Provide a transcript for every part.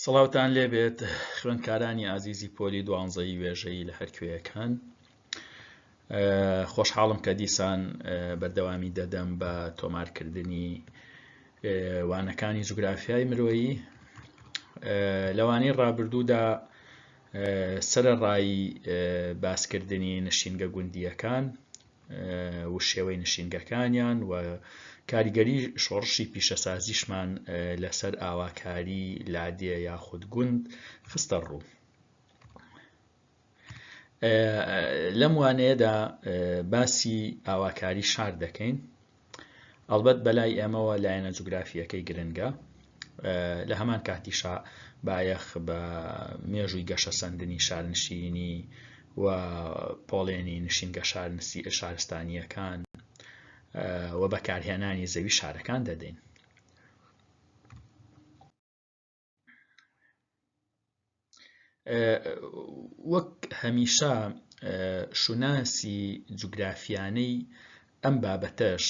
سڵاوتان لێبێت خوێندکارانی ئازیزی پۆلی 12ی وێژەی لە هەرکوێیەکان. خۆشحاڵم کە دیسان بەردەوامی دەدەم بە تۆمارکردنی وانەکانی جوگرافیای مرۆیی. لەوانەی ڕابردوودا سەرەڕایی باسکردنی نشینگە گوندیەکان و شێوەی نشینگەکانیان و کاریگەری شۆڕشی پیشەسازیشمان لەسەر ئاواکاری لادێ یاخود گوند خستە ڕوو. لەم وانەیەدا باسی ئاواکاری شار دەکەین. ئەڵبەت بەلای ئێمەوە لایەنە جوگرافیەکەی گرنگە. لە هەمان کاتیشا بایەخ بە مێژووی گەشە سەندنی شارنشینی و پۆڵێنی نشینگە شارستانیەکان و بەکارهێنانی زەوی شارەکان دەدەین. وەک هەمیشە شوناسی جوگرافیانەی ئەم بابەتەش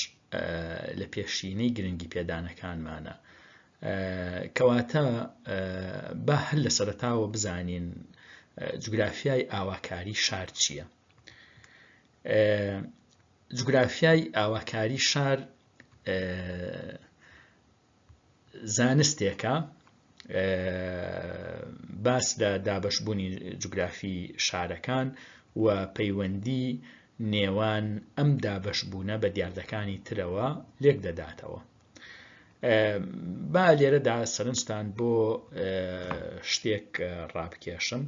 لە پێشینەی گرنگی پێدانەکانمانە، کەواتە با هەر لە سەرەتاوە بزانین جوگرافیای ئاواکاری شار چییە. جوگرافیای ئاواکاری شار زانستێکە باس لە دابەشبوونی جوگرافی شارەکان و پەیوەندی نێوان ئەم دابەشبوونە بە دیاردەکانی ترەوە لێک دەداتەوە. با لێرەدا سەرنجتان بۆ شتێک ڕابکێشم.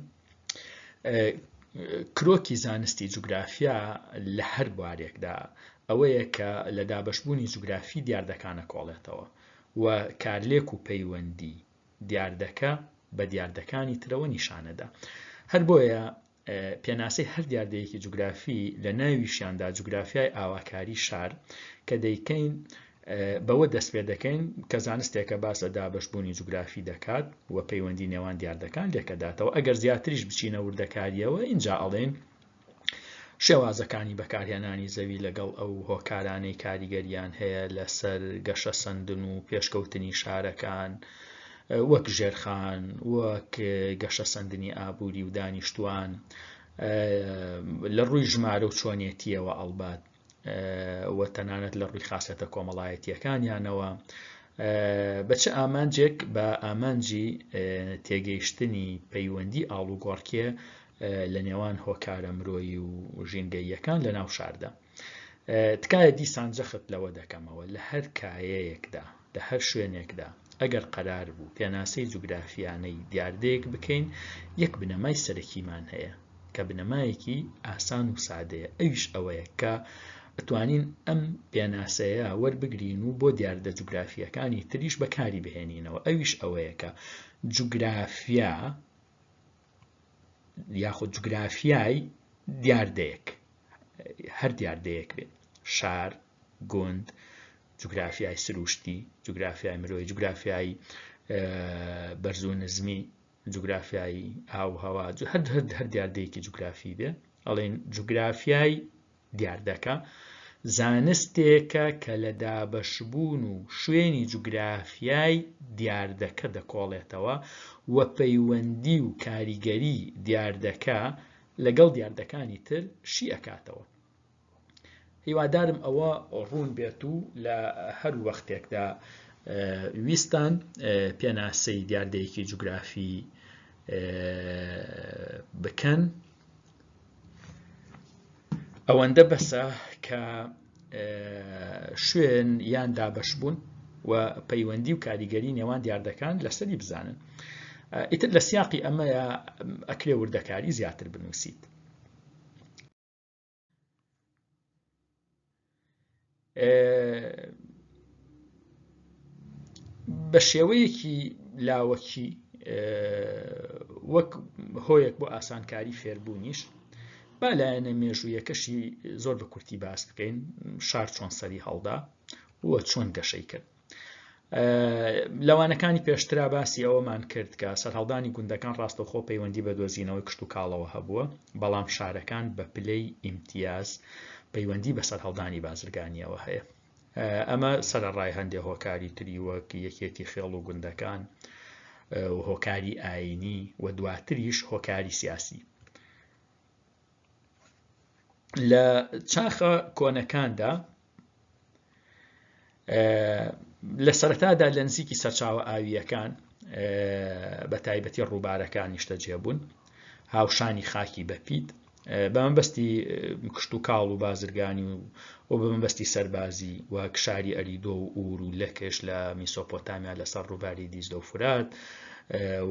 کرۆکی زانستی جوگرافیا لە هەر بوارێکدا ئەوەیە کە لە دابەشبوونی جوگرافی دیاردەکانە کۆڵێتەوە و کارلێک و پەیوەندی دیاردەکە بە دیاردەکانی ترەوە نیشانەدا. هەر بۆیە پێناسەی هەر دیاردەیەکی جوگرافی لە ناویشیاندا جوگرافیای ئاواکاری شار کە دەیکەین بەوە دەست پێ دەکەین کە زانستێکە باس لە دابەشبوونی جوگرافی دەکات و پەیوەندی نێوان دیاردەکان لێکەداتەوە. ئەگەر زیاتریش بچینە وردەکاریەوە اینجا ئەڵێن شێوازەکانی بەکارهێنانی زەوی لەگەڵ ئەو هۆکارانەی کاریگەریان هەیە لەسەر گەشە سەندن و پێشکەوتنی شارەکان، وەک ژێرخان، وەک گەشە سەندنی ئابووری و دانیشتوان، لە ڕووی ژمارە و چۆنێتیەوە ئەڵبات و تەنانەت لە ڕووی خاسەتە کۆمەڵایەتیەکانیانەوە، بە چه ئامانجێک بە ئامانجی تێگەیشتنی پەیوەندی ئاڵوگۆڕکێ لە نێوان هۆکارە مرۆیی و ژینگەییەکان لە ناو شاردا. تکایە دیسان جەخت لەوە دەکەمەوە لە هەر کایەیەکدا لە هەر شوێنێکدا ئەگەر قەرار بوو پێناسەی جوگرافیانەی دیاردەیەک بکەین، یەک بنەمای سەرەکیمان هەیە کە بنەمایەکی ئاسان و سادەیە. ئەویش ئەوەیە کە ئەتوانین ئەم پێناسەیە وەربگرین و بۆ دیاردە جوگرافیەکانی تریش بەکاری بهێنینەوە. ئەویش ئەوەیە کە جوگرافیا یاخود جوگرافیای دیاردەیەک، هەر دیاردەیەک بێت، شار، گوند، جوگرافیای سروشتی، جوگرافیای مرۆیی، جوگرافیای بەرز و نزمی، جوگرافیای ئاو هەوا، هەر دیاردەیەکی جوگرافی بێ، ئەڵێن جوگرافیای دیاردەکە زانستێکە کە لە دابەشبوون و شوێنی جوگرافیای دیاردەکە دەکۆڵێتەوە و پەیوەندی و کاریگەری دیاردەکە لەگەڵ دیاردەکانی تر شی ئەکاتەوە. هیوادارم ئەوە ڕوون بێت و لە هەر وەختێکدا ویستان پێناسەی دیاردەیەکی جوگرافی بکەن، ئەوەندە بەسە کە شوێن یان دابەشبوون و پەیوەندی و کاریگەری نێوان دیاردەکان لەسەری بزانن. ئیتر لە سیاقی ئەمەیە ئەکرێ وردەکاری زیاتر بنووسیت. بە شێوەیەکی لاوەکی وەک هۆیەک بۆ ئاسانکاری فێربوونیش با لایەنە مێژوویەکەشی زۆر بە کورتی باس بکەین. شار چۆن سەری هەڵدا وە چۆن گەشەی کرد. لەوانەکانی پێشترا باسی ئەوەمان کرد کە سەرهەڵدانی گوندەکان ڕاستەوخۆ پەیوەندی بە دۆزینەوەی کشت و کاڵەوە هەبووە، بەڵام شارەکان بە پلەی ئیمتیاز پەیوەندی بە سەرهەڵدانی بازرگانیەوە هەیە. ئەمە سەرەڕای هەندێک هۆکاری تری وەک یەکێتی خێڵ و گوندەکان و هۆکاری ئاینی و دواتریش هۆکاری سیاسی. لە چاخە کۆنەکاندا لە سەرەتادا لە نزیکی سەرچاوە ئاویەکان بە تایبەتی ڕووبارەکانی شتەجێبوون، هاوشانی خاکی بەپید بە مەبەستی کشت و کاڵ و بازرگانی و بە مەبەستی سەربازی و کشاری ئەریدۆ و ئور و لەکش لە میسۆپۆتامیا لەسەر ڕووباری دیزدە و فورات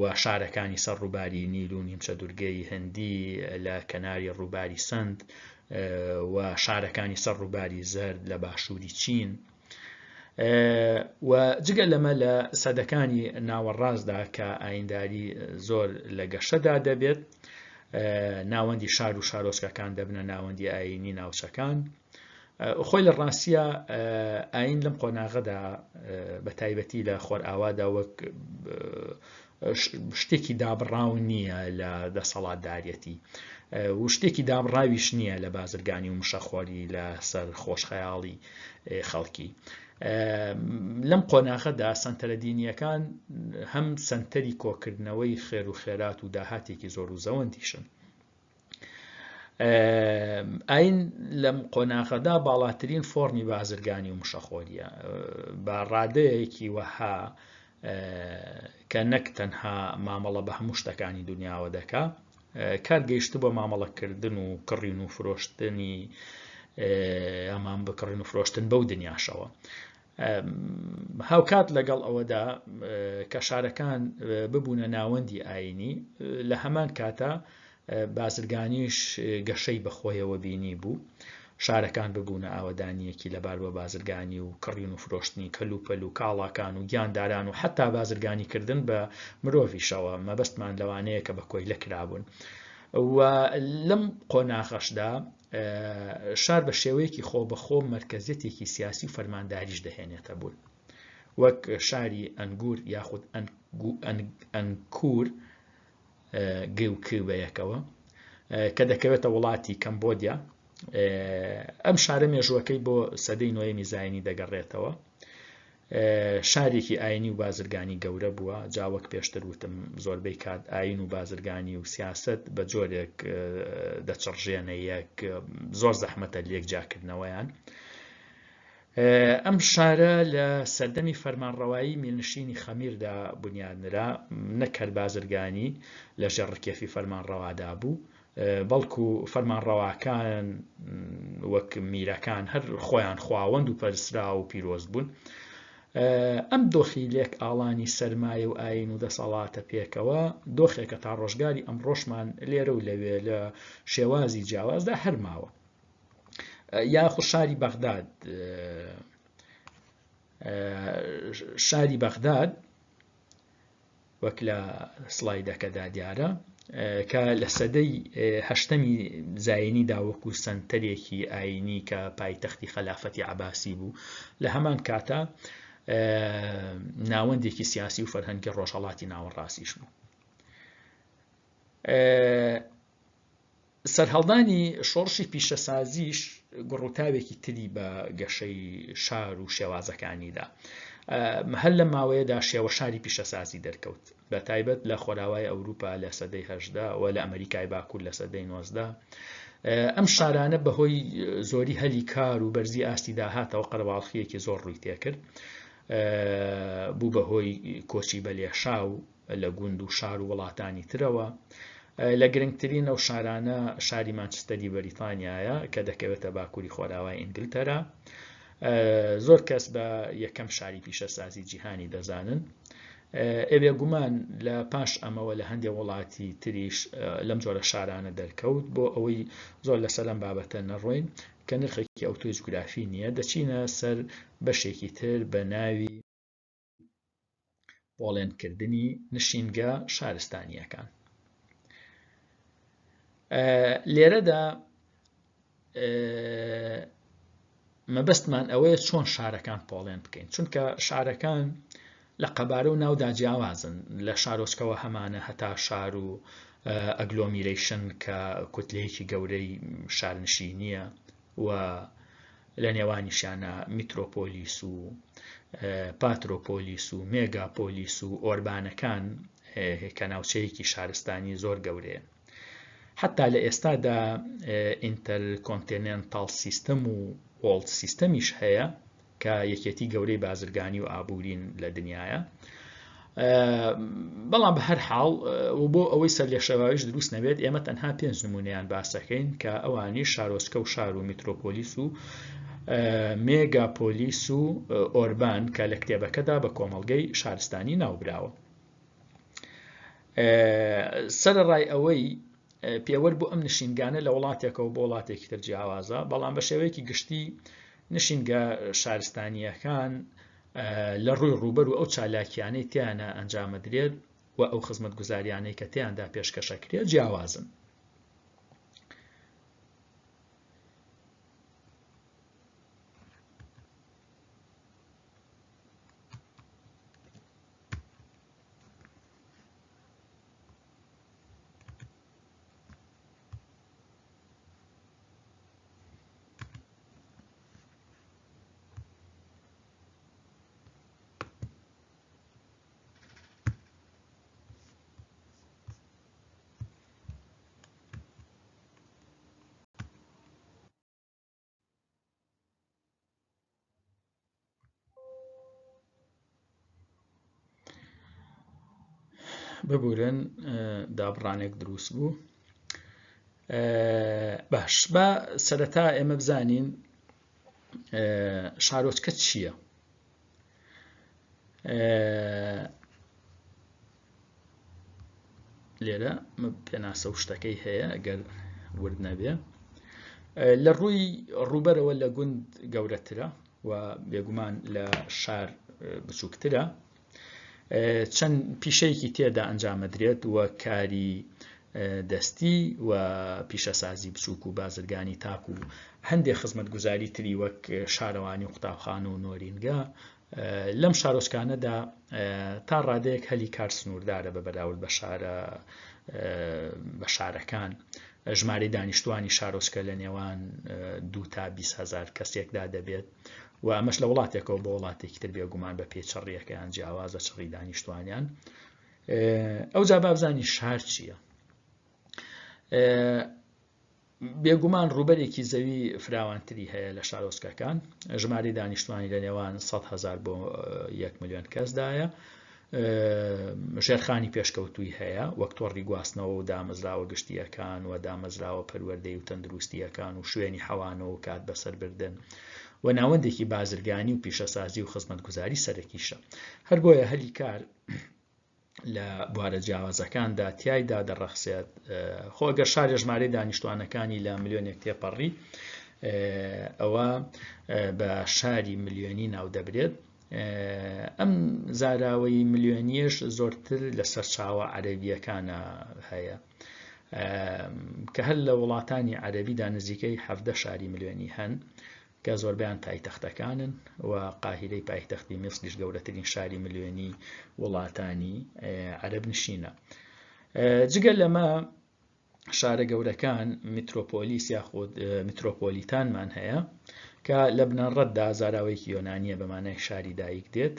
و شارەکانی سەر ڕووباری نیل و نیمچە دوورگەی هەندی لە کەناری ڕووباری سند و شارەکانی سەر ڕووباری زەرد لە باشووری چین و جگە لەمە لە سەدەکانی ناوەڕاستدا کە ئاینداری زۆر لە گەشەدا دەبێت، ناوەندی شار و شارۆچکەکان دەبنە ناوەندی ئاینی ناوچەکان. خۆی لە ڕاستیە ئاین لەم قۆناغەدا بە تایبەتی لە خۆرئاوادا وەک شتێکی دابڕاو نییە لە دەسەڵاتداریەتی و شتێکی دابڕاویش نییە لە بازرگانی و مشەخۆری لەسەر خۆشخەیاڵی خەڵکی. لەم قۆناغەدا سەنتەرە دینیەکان هەم سەنتەری کۆکردنەوەی خێر و خێرات و داهاتێکی زۆر و زەوەندیشن. ئاین لەم قۆناغەدا باڵاترین فۆرمی بازرگانی و مشەخۆریە بە ڕادەیەکی وەها کە نەک تەنها مامەڵە بە هەموو شتەکانی دنیاوە دەکا، کار گەیشت بۆ مامەڵەکردن و کڕین و فرۆشتنی ئەمان بکڕین و فرۆشتن بەو دنیاشەوە. هاوکات لەگەڵ ئەوەدا کە شارەکان ببوونە ناوەندی ئاینی، لە هەمان کاتە بازرگانیش گەشەی بەخۆیەوە بینی بوو، شارەکان ببوونە ئاوەدانیەکی لەبار بە بازرگانی و کڕین و فرۆشتنی کەلوپەل و کاڵاکان و گیانداران و حتا بازرگانیکردن بە مرۆڤیشەوە، مەبەستمان لەوانەیە کە بە کۆی لەکرابوون. و لەم قۆناغەشدا شار بە شێوەیەکی خۆبەخۆ مەرکەزیەتێکی سیاسی و فەرمانداریش دەهێنێتە بوون، وەک شاری ئەنگور یاخود ئەنکور گوکە بەیەکەوە کە دەکەوێتە وڵاتی کەمبۆدیا. ئەم شارە مێژووەکەی بۆ سەدەی نۆیەمی زاینی دەگەڕێتەوە. شارێکی ئاینی و بازرگانی گەورە بووە، جاوەک پێشتر وتم زۆربەی کات ئاین و بازرگانی و سیاست بە جۆرێک دەچڕژێنە یەک، زۆر زەحمەتە لێک جاکردنەوەیان. ئەم شارە لە سەردەمی فەرمانڕەوایی میرنشینی خەمیردا بنیادنرا، نەک هەر بازرگانی لەژێر ڕکێفی فەرمانڕەوادا بوو، بەڵکو فەرمانڕەواکان وەک میرەکان هەر خۆیان خواوەند و پەرسترا و پیرۆز بوون. ئەم دۆخی لێک ئاڵانی سەرمایە و ئاین و دەسەڵاتە پێکەوە دۆخێکە تا ڕۆژگاری ئەم ڕۆژمان لێرە و لەوێ لە شێوازی جیاوازدا هەرماوە. یاخود شاری بەغداد وەک لە سڵایدەکەدا دیارە کە لە سەدەی هەشتەمی زاینیدا وەکو سەنتەرێکی ئاینی کە پایتەختی خەلافەتی عەباسی بوو، لە هەمان کاتە ناوەندێکی سیاسی و فەرهەنگی ڕۆژهەڵاتی ناوەڕاستیش بوو. سەرهەڵدانی شۆڕشی پیشەسازیش گڕوتاوێکی تری بە گەشەی شار و شێوازەکانیدا. هەر لە ماوەیەدا شێوە شاری پیشەسازی دەرکەوت، بە تایبەت لە خۆراوای ئەوروپا لە سەدەی هەژدا و لە ئەمریکای باکوور لە سەدەی 19. ئەم شارانە بەهۆی زۆری هەلی کار و بەرزی ئاستی داهاتەوە قەرەباڵخیەکی زۆر ڕووی تێکرد، بوو بەهۆی کۆچی بەلێشا و لە گوند و شار و وڵاتانی ترەوە. لە گرنگترین ئەو شارانە شاری مانچستەری بەریتانیایە کە دەکەوێتە باکووری خۆراوای ئینگلتەرا. زۆر کەس بە یەکەم شاری پیشەسازی جیهانی دەزانن. بێگومان لە پاش ئەمەوە لە هەندێک وڵاتی تریش لەم جۆرە شارانە دەرکەوت. بۆ ئەوەی زۆر لەسەر ئەم بابەتە نەڕۆین کە نرخێکی ئۆتۆجگرافی نییە، دەچینە سەر بەشێکی تر بە ناوی بۆڵێنکردنی نشینگە شارستانیەکان. لێرەدا مەبەستمان ئەوەیە چۆن شارەکان پۆڵێن بکەین، چونکە شارەکان لە قەبارە و ناودا جیاوازن، لە شارۆچکەوە هەمانە هەتا شار و ئەگلۆمیرەیشن کە کوتلەیەکی گەورەی شارنشینیە و لە نێوانیشانە میترۆپۆلیس و پاترۆپۆلیس و مێگاپۆلیس و ئۆربانەکان کە ناوچەیەکی شارستانی زۆر گەورەیە. حتا لە ئێستادا ئینتەرکۆنتینێنتاڵ سیستەم و وۆڵد سیستەمیش هەیە کە یەکێتی گەورەی بازرگانی و ئابوورین لە دنیاە. بەڵام بە هەر حاڵ بۆ ئەوەی سەرلێشەواویش دروست نەبێت ئێمە تەنها 5 نمونەیان باسەکەین کە ئەوانی شارۆچکە و شار و میترۆپۆلیس و مێگاپۆلیس و ئۆربان کە لە کتێبەکەدا بە کۆمەڵگەی شارستانی ناوبراوە. سەرەڕای ئەوەی پێوەەر بۆ ئەم نشینگانە لە وڵاتێکەوە بۆ وڵاتێکی تر جیاوازە، بەڵام بە شێوەیەکی گشتی نشینگە شارستانیەکان لە ڕووی ڕووبەر و ئەو چالاکیانەی تیانە ئەنجامەدرێت و ئەو خزمەتگوزاریانەی کە تیاندا پێشکەشەکرێت جیاوازن. ببورن دابڕانێک دروست بوو. باش بە سەرەتا ئێمە بزانین شارۆچکە چییە. لێرە پێناسە و شتەکەی هەیە ئەگەر ورد نەبێ. لە ڕووی ڕووبەرەوە لە گوند گەورەترە و بێگومان لە شار بچووکترە. چەند پیشەیەکی تێدا ئەنجامەدرێت وە کاری دەستی و پیشەسازی بچووک و بازرگانی تاک و هەندێک خزمەتگوزاری تری وەک شارەوانی و قوتابخانە و نۆرینگە لەم شارۆچکانەدا تا ڕادەیەک هەلی کار سنووردارە بە بەراورد بە شارەکان. ژمارەی دانیشتوانی شارۆچکە لە نێوان 2 تا 20,000 کەسێکدا دەبێت و ئەمەش لە وڵاتێکەوە بۆ وڵاتێکی تر بێگومان بە پێچەڕیەکەیان جیاوازە چڕی دانیشتوانیان. ئەوجا بابزانی شار چییە. بێگومان ڕووبەرێکی زەوی فراوانتری هەیە لە شارۆچکەکان. ژمارەی دانیشتوانی لە نێوان 100,000 بۆ 1 ملیۆن کەسدایە. ژێرخانی پێشکەوتووی هەیە وەک تۆڕی گواستنەوە و دامەزراوە گشتیەکان و دامەزراوە پەروەردەی و تەندروستیەکان و شوێنی حەوانەوە و کات بەسەربردن و ناوەندێکی بازرگانی و پیشەسازی و خزمەتگوزاری سەرەکیشە. هەر بۆیە هەلی کار لە بوارە جیاوازەکاندا تیایدا دەڕەخسێت. خۆ ئەگەر شارێ ژمارەی دانیشتوانەکانی لە ملیۆنێک تێپەڕی ئەوە بە شاری ملیۆنی ناو دەبرێت. ئەم زاراوەی ملیۆنیش زۆرتر لە سەرچاوە عەرەبیەکانە هەیە کە هەر لە وڵاتانی عەرەبیدا نزیکەی 17 شاری ملیۆنی هەن کە زۆربیان پایتەختەکانن و قاهیرەی پایتەختی میسریش گەورەترین شاری ملیۆنی وڵاتانی عەرەب نشینە. جگە لەمە شارە گەورەکان میترۆپۆلیس یاخود میترۆپۆلیتانمان هەیە کە لە بنەڕەتدا زاراوەیەکی یۆنانیە بە مانای شاری دایک دێت.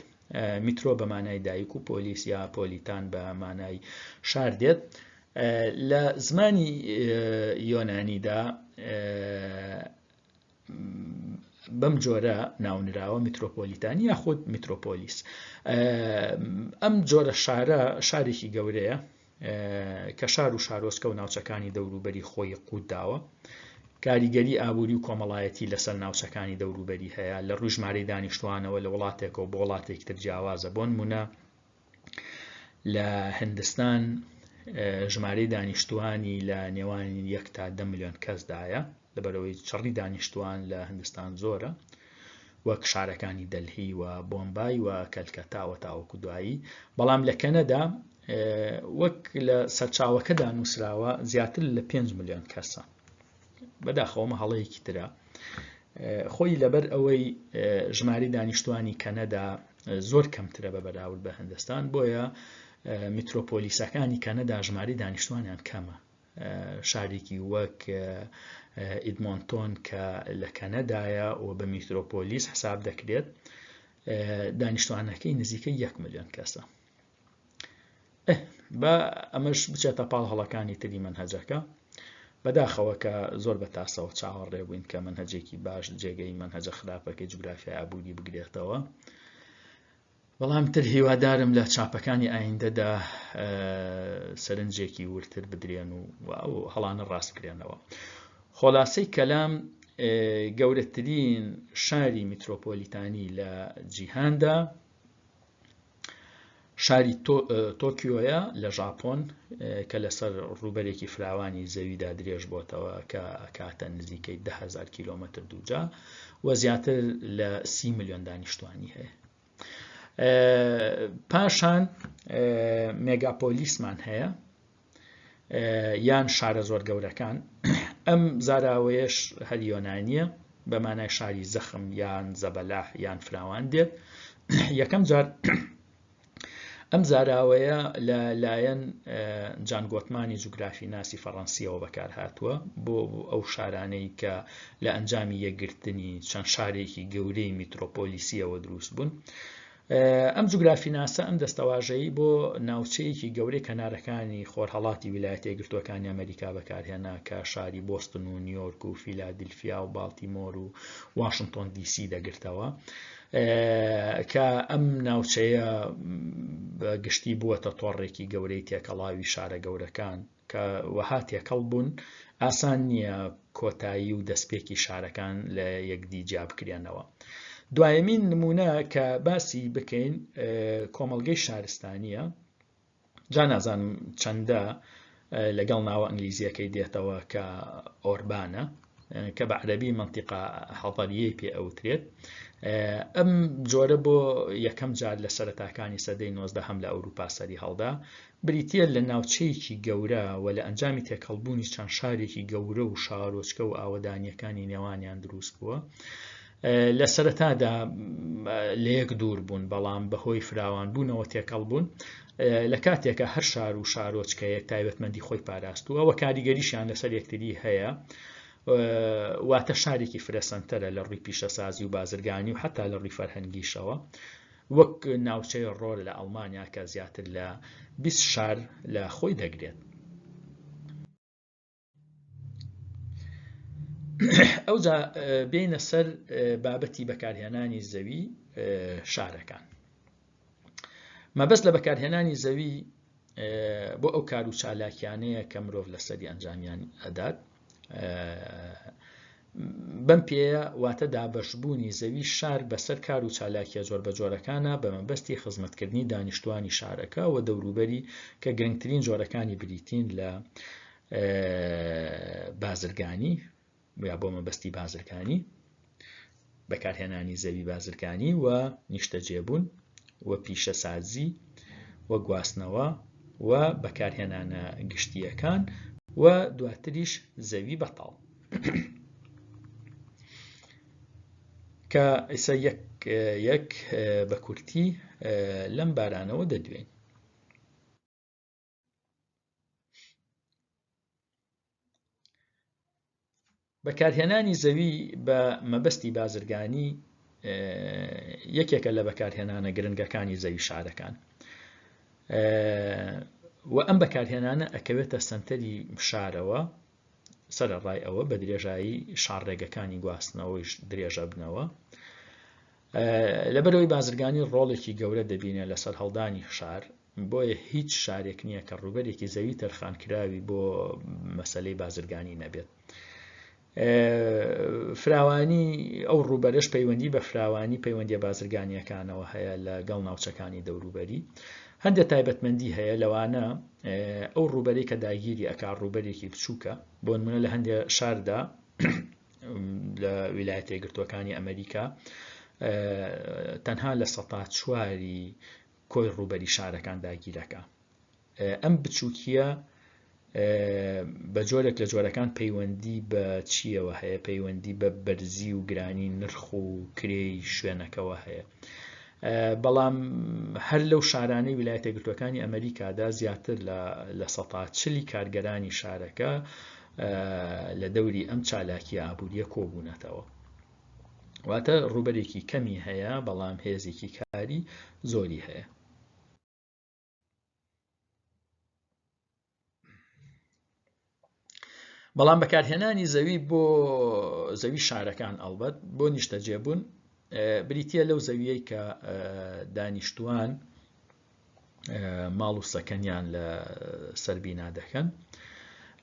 میترۆ بە مانای دایک و پۆلیس یا پۆلیتان بە مانای شار دێت. لە زمانی یۆنانیدا بەم جۆرە ناونراوە میترۆپۆلیتانی یاخود میترۆپۆلیس. ئەم جۆرە شارە شارێکی گەورەیە کە شار و شارۆچکە و ناوچەکانی دەوروبەری خۆی قوت داوە. کاریگەری ئابووری و کۆمەڵایەتی لەسەر ناوچەکانی دەوروبەری هەیە لە ڕووی ژمارەی دانیشتوانەوە لە وڵاتێکەوە بۆ وڵاتێکی تر جیاوازە. بۆ نمونە لە هیندستان ژمارەی دانیشتوانی لە نێوان 1 تا 10 ملیۆن کەسدایە لەبەرەوەی چڕی دانیشتوان لە هیندستان زۆرە وەک شارەکانی دەلهی و بۆمبای و کەلکەتا و تاوەکو دوایی. بەڵام لە کەنەدا وەک لە سەرچاوەکەدا نووسراوە زیاتر لە 5 ملیۆن کەسە. بەداخەوە هەڵەیەکی ترە خۆی لەبەر ئەوەی ژمارەی دانیشتوانی کەنەدا زۆر کەمترە بە بەراورد بە هیندستان بۆیە میترۆپۆلیسەکانی کەنەدا ژمارەی دانیشتوانیان کەمە. شارێکی وەک ئیدمۆنتۆن کە لە کەنەدایە و بە میترۆپۆلیس حساب دەکرێت دانیشتوانەکەی نزیکەی 1 ملیۆن کەسە. بە ئەمەش بچێتە پاڵ هەڵەکانی تری منهەجەکە بەداخەوە کە زۆر بە تاسەوە چاوەڕێ بووین کە منهەجێکی باش جێگەی منهەجە خراپەکەی جوگرافیای ئابووری بگرێتەوە. بەڵام تر هیوادارم لە چاپەکانی ئایندەدا سەرنجێکی ورتر بدرێن و هەڵانە ڕاستکرێنەوە. خۆلاسەی کەلام گەورەترین شاری میترۆپۆلیتانی لە جیهاندا شاری تۆکیۆیە لە ژاپۆن کە لەسەر ڕووبەرێکی فراوانی زەویدا درێژ بۆتەوە کە کاتە نزیکەی 10,000 کیلۆمەتر دووجا و زیاتر لە 30 ملیۆن دانیشتوانی هەیە. پاشان مێگاپۆلیسمان هەیە یان شارە زۆر گەورەکان. ئەم زاراوەیەش هەر یۆنانیە بە مانای شاری زەخم یان زەبەلاح یان فراوان دێت. یەکەم جار ئەم زاراوەیە لە لایەن جانگۆتمانی جوگرافی ناسی فەڕەنسیەوە بەکارهاتووە بۆ ئەو شارانەی کە لە ئەنجامی یەکگرتنی چەند شارێکی گەورەی میترۆپۆلیسیەوە دروست بوون. ئەم جوگرافی ناسە ئەم دەستەواژەیی بۆ ناوچەیەکی گەورەی کەنارەکانی خۆرهەڵاتی ویلایەتە یەکگرتووەکانی ئەمریکا بەکارهێنا کە شاری بۆستن و نیویۆرک و فیلادلفیا و بالتیمۆر و واشنگتۆن دی سی دەگرتەوە کە ئەم ناوچەیە گشتی بووەتە تۆڕێکی گەورەی تێکەڵاوی شارە گەورەکان کە وەها تێکەڵ بوون ئاسان نییە کۆتایی و دەستپێکی شارەکان لە یەکدی جیا بکرێنەوە. دوایەمین نمونە کە باسی بکەین کۆمەڵگەی شارستانیە، جا نازانم چەندە لەگەڵ ناوە ئەنگلیزیەکەی دێتەوە کە ئۆربانە کە بە عەرەبی مەنتیقە حەضەریەی پێ ئەوترێت. ئەم جۆرە بۆ یەکەم جار لە سەرەتاکانی سەدەی 19 هەم لە ئەوروپا سەری هەڵدا بریتیە لە ناوچەیەکی گەورە و لە ئەنجامی تێکەڵبوونی چەند شارێکی گەورە و شارۆچکە و ئاوەدانیەکانی نێوانیان دروست بووە. لە سەرەتادا لە یەک دوور بوون بەڵام بەهۆی فراوان بوونەوە تێکەڵ بوون. لە کاتێکە هەر شار و شارۆچکەیەک تایبەتمەندی خۆی پاراستووە و کاریگەریشیان لەسەر یەکتری هەیە واتە شارێکی فرەسەنتەرە لە ڕووی پیشەسازی و بازرگانی و حتا لە ڕووی فەرهەنگیشەوە، وەک ناوچەی ڕۆر لە ئەڵمانیا کە زیاتر لە 20 شار لە خۆی دەگرێت. ئەوجا بینە سەر بابەتی بەکارهێنانی زەوی شارەکان. مەبەست لە بەکارهێنانی زەوی بۆ ئەو کار و چالاکیانەیە کە مرۆڤ لەسەری ئەنجامیان ئەدات بەم پێەیە واتە دابەشبوونی زەوی شار بەسەر کار و چالاکیە جۆر بە جۆرەکانە بە مەبەستی خزمەتکردنی دانیشتوانی شارەکە و دەوروبەری کە گرنگترین جۆرەکانی بریتین لە بازرگانی یا بۆ مەبەستی بازرگانی، بەکارهێنانی زەوی بازرگانی و نیشتەجێبوون و پیشەسازی و گواستنەوە و بەکارهێنانە گشتیەکان و دواتریش زەوی بەتاڵ کە ئێستا یەک بە کورتی لەم بارانەوە دەدوێن. بەکارهێنانی زەوی بە مەبەستی بازرگانی یەکێکە لە بەکارهێنانە گرنگەکانی زەوی شارەکان و ئەم بەکارهێنانە ئەکەوێتە سەنتەری شارەوە سەرەڕای ئەوە بە درێژایی شارڕێگەکانی گواستنەوەیش درێژە بنەوە. لەبەرەوەی بازرگانی ڕۆڵێکی گەورە دەبینێت لەسەر هەڵدانی شار، بۆیە هیچ شارێک نییە کە ڕووبەرێکی زەوی تەرخانکراوی بۆ مەسەلەی بازرگانی نەبێت. فراوانی ئەو ڕووبەرش پەیوەندی بە فراوانی پەیوەندیە بازرگانیەکانەوە هەیە لەگەڵ ناوچەکانی دەوروبەری. هەندێک تایبەتمەندی هەیە لەوانە ئەو ڕووبەری کە داگیری ئەکا ڕووبەرێکی بچووکە، بۆ نمونە لە هەندێک شاردا لە ویلایەتە یەکگرتووەکانی ئەمریکا تەنها لە 400 کۆی ڕووبەری شارەکان داگیرەکە. ئەم بچووکیە بە جۆرێک لە جۆرەکان پەیوەندی بە چیەوە هەیە، پەیوەندی بە بەرزی و گرانی نرخ و کرێی شوێنەکەوە هەیە. بەڵام هەر لەو شارانەی ویلایەتە یەکگرتووەکانی ئەمریکادا زیاتر لە 140 کارگەرانی شارەکە لە دەوری ئەم چالاکی ئابووریە کۆبوونەتەوە. واتە ڕووبەرێکی کەمی هەیە بەڵام هێزێکی کاری زۆری هەیە. بەڵام بەکارهێنانی زەوی بۆ زەوی شارەکان ئەڵبەت بۆ نیشتەجێبوون بریتیە لەو زەویەی کە دانیشتووان ماڵ و سەکەنیان لە سەر بینا دەکەن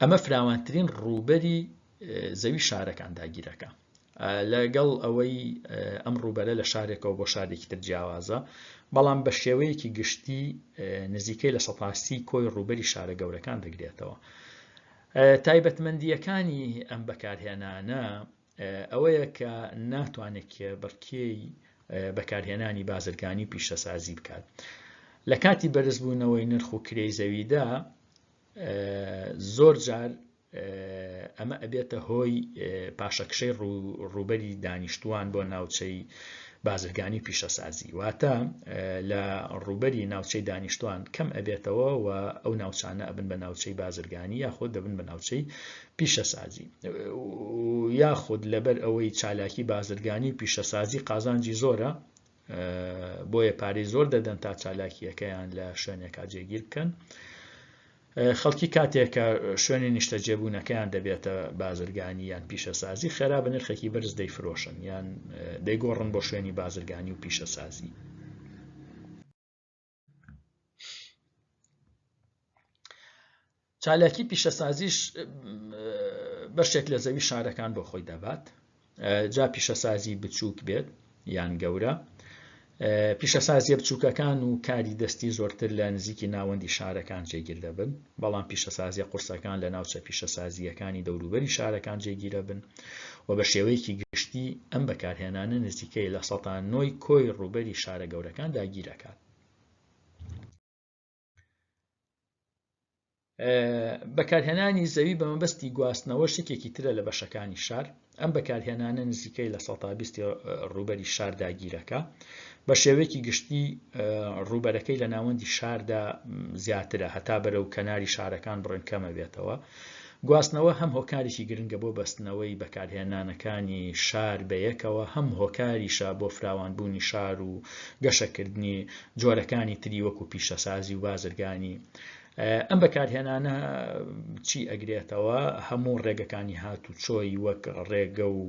ئەمە فراوانترین ڕووبەری زەوی شارەکان داگیرەکە لەگەڵ ئەوەی ئەم ڕووبەرە لە شارێکەوە بۆ شارێکی تر جیاوازە بەڵام بە شێوەیەکی گشتی نزیکەی لە 100% کۆی ڕووبەری شارە گەورەکان دەگرێتەوە. تایبەتمەندیەکانی ئەم بەکارهێنانە ئەوەیە کە ناتوانێت بڕکێی بەکارهێنانی بازرگانی پیشەسازی بکات. لە کاتی بەرزبوونەوەی نرخ و کرێی زەویدا زۆر جار ئەمە ئەبێتە هۆی پاشەکشەی ڕووبەری دانیشتوان بۆ ناوچەی بازرگانی پیشەسازی واتە لە ڕووبەری ناوچەی دانیشتوان کەم ئەبێتەوە و ئەو ناوچانە ئەبن بە ناوچەی بازرگانی یاخود دەبن بە ناوچەی پیشەسازی یاخود لەبەر ئەوەی چالاکی بازرگانی پیشەسازی قازانجی زۆرە بۆیە پارەی زۆر دەدەن تا چالاکیەکەیان لە شوێنێکا جێگیر بکەن خەڵکی کاتێکە شوێنی نیشتەجێبوونەکەیان دەبێتە بازرگانی یان پیشەسازی خێرا بە نرخێکی بەرز دەیفرۆشن یان دەیگۆڕن بۆ شوێنی بازرگانی و پیشەسازی. چالاکی پیشەسازیش بەشێک لە زەوی شارەکان بۆ خۆی دەبات جا پیشەسازی بچووک بێت یان گەورە پیشەسازیە بچووکەکان و کاری دەستی زۆرتر لە نزیکی ناوەندی شارەکان جێگیر دەبن بەڵام پیشەسازیە قورسەکان لە ناوچە پیشەسازیەکانی دەوروبەری شارەکان جێگیرە بن و بە شێوەیەکی گشتی ئەم بەکارهێنانە نزیکەی لە 9% کۆی ڕووبەری شارە گەورەکان داگیرەکات. بەکارهێنانی زەوی بە مەبەستی گواستنەوە شتێکی ترە لە بەشەکانی شار ئەم بەکارهێنانە نزیکەی لە 120 ڕووبەری شار داگیرەکە بە شێوەیەکی گشتی ڕووبەرەکەی لە ناوەندی شاردا زیاترە هەتا بەرەو کەناری شارەکان بڕن کەمە بێتەوە. گواستنەوە هەم هۆکارێکی گرنگە بۆ بەستنەوەی بەکارهێنانەکانی شار بەیەکەوە هەم هۆکاریشە بۆ فراوانبوونی شار و گەشەکردنی جۆرەکانی تری وەکو پیشەسازی و بازرگانی. ئەم بەکارهێنانە چی ئەگرێتەوە هەموو ڕێگەکانی هاتوچۆی وەک ڕێگە و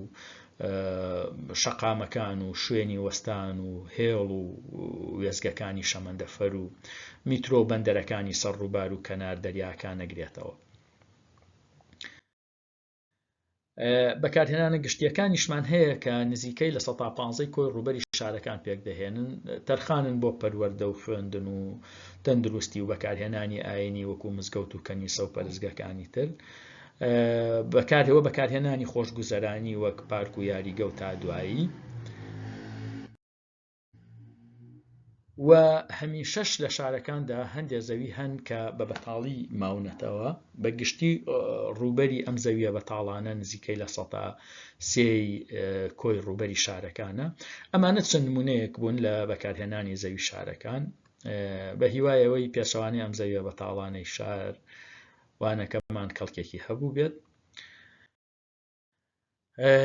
شەقامەکان و شوێنی وەستان و هێڵ و وێزگەکانی شەمەندەفەر و میترۆ و بەندەرەکانی سەر ڕووبار و کەنار دەریاکان ئەگرێتەوە. بەکارهێنانە گشتیەکانیشمان هەیە کە نزیکەی لە 115 کۆی ڕووبەری شارەکان پێک دەهێنن تەرخانن بۆ پەروەردە و خوێندن و تەندروستی و بەکارهێنانی ئاینی وەکو مزگەوت و کەنیسە و پەرستگاکانی تر بەکارهێنانی خۆشگوزەرانی وەک پارک و یاریگە و تادوایی و هەمیشەش لە شارەکاندا هەندێک زەوی هەن کە بە بەتاڵی ماونەتەوە بە گشتی ڕووبەری ئەم زەویە بەتاڵانە نزیکەی لە 103 کۆی ڕووبەری شارەکانە ئەمانە چەند نمونەیەک بوون لە بەکارهێنانی زەوی شارەکان بە هیوایەوەی پێشەوانەی ئەم زەویە بەتاڵانەی شار وانەکەمان کەڵکێکی هەبوو بێت.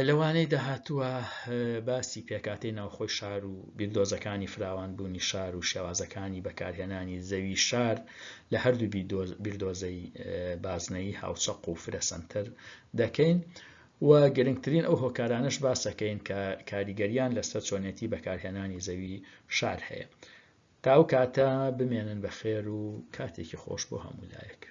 لەوانەی داهاتووە باسی پێکاتەی ناوخۆی شار و بیردۆزەکانی فراوانبوونی شار و شێوازەکانی بەکارهێنانی زەوی شار لە هەردوو بیردۆزەی بازنەیی هاوچەق و فرەسەنتر دەکەین و گرنگترین ئەو هۆکارانش باسەکەین کە کاریگەریان لەسەر چۆنێتی بەکارهێنانی زەوی شار هەیە. تا ئەو کاتە بمێنن بەخێر و کاتێکی خۆش بۆ هەموو لایەک.